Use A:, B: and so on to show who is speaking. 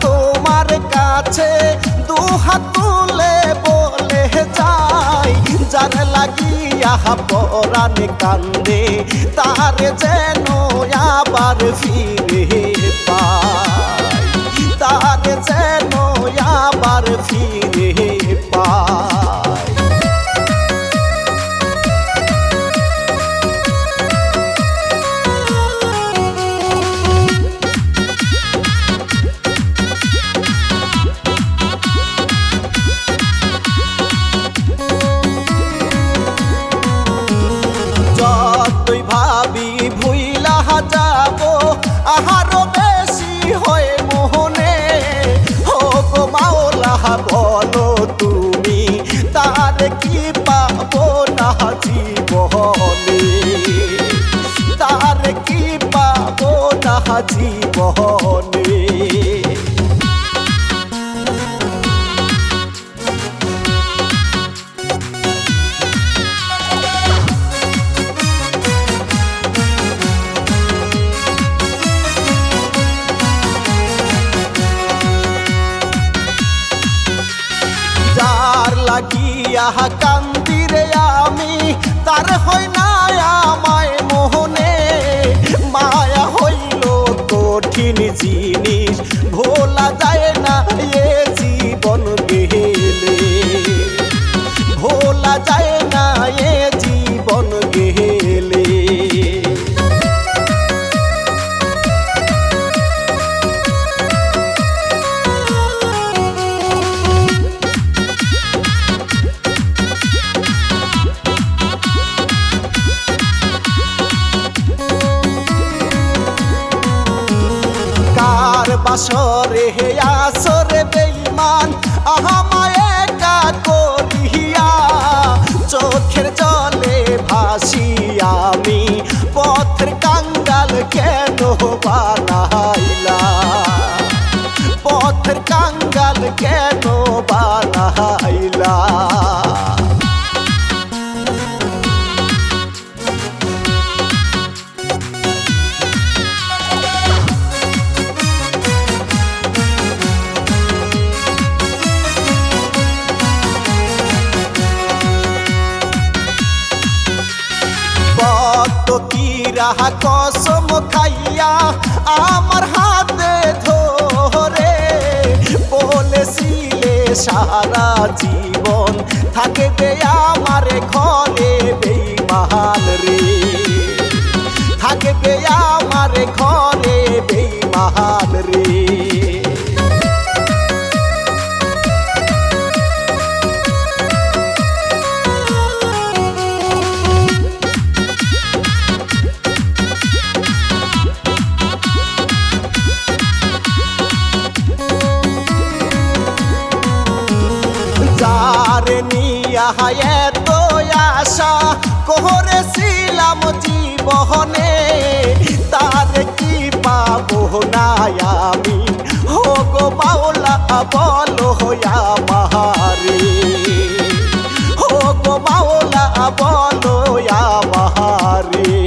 A: তোমার কাছে দুহাত তুলে বলে যাই, যার লাগিয়া পরাণ কান্দে তার যেন আবার ফিরে পাই, তার যেন আবার ফিরে পাই। যতই ভাবি ভুইলা যাব আহারো বেশি হয় মোহনে, হো গো মাওলা বলো তুমি তার কি পাবো না জীবনে, তার কি পাবো না জীবনে। লাগিয়া কান্দিরে আমি তার হয় না আমায় মোহনে, মায়া হইল কঠিন জিনিস ভোলা যায় না এ জীবন গেলে, ভোলা যায় না এ জীবন গেলে। বাসরে আসরে বেঈমান আমায় একা করিয়া, চোখের জলে ভাসি আমি পথের কাঙ্গাল কেন বানাইলা, পথের কাঙ্গাল কেন বানাইলা। রাহা কসম খাইয়া আমার হাতে ধরে বলেছিলে সারা জীবন থাকবে আমার ঘরে বেঈমান রে, থাকবে আমার ঘরে বেঈমান রে। এত আশা করেছিলাম জীবনে, তার কি পাবো না আমি, হো গো মাওলা বলো আমারে, হো গো মাওলা বলো আমারে।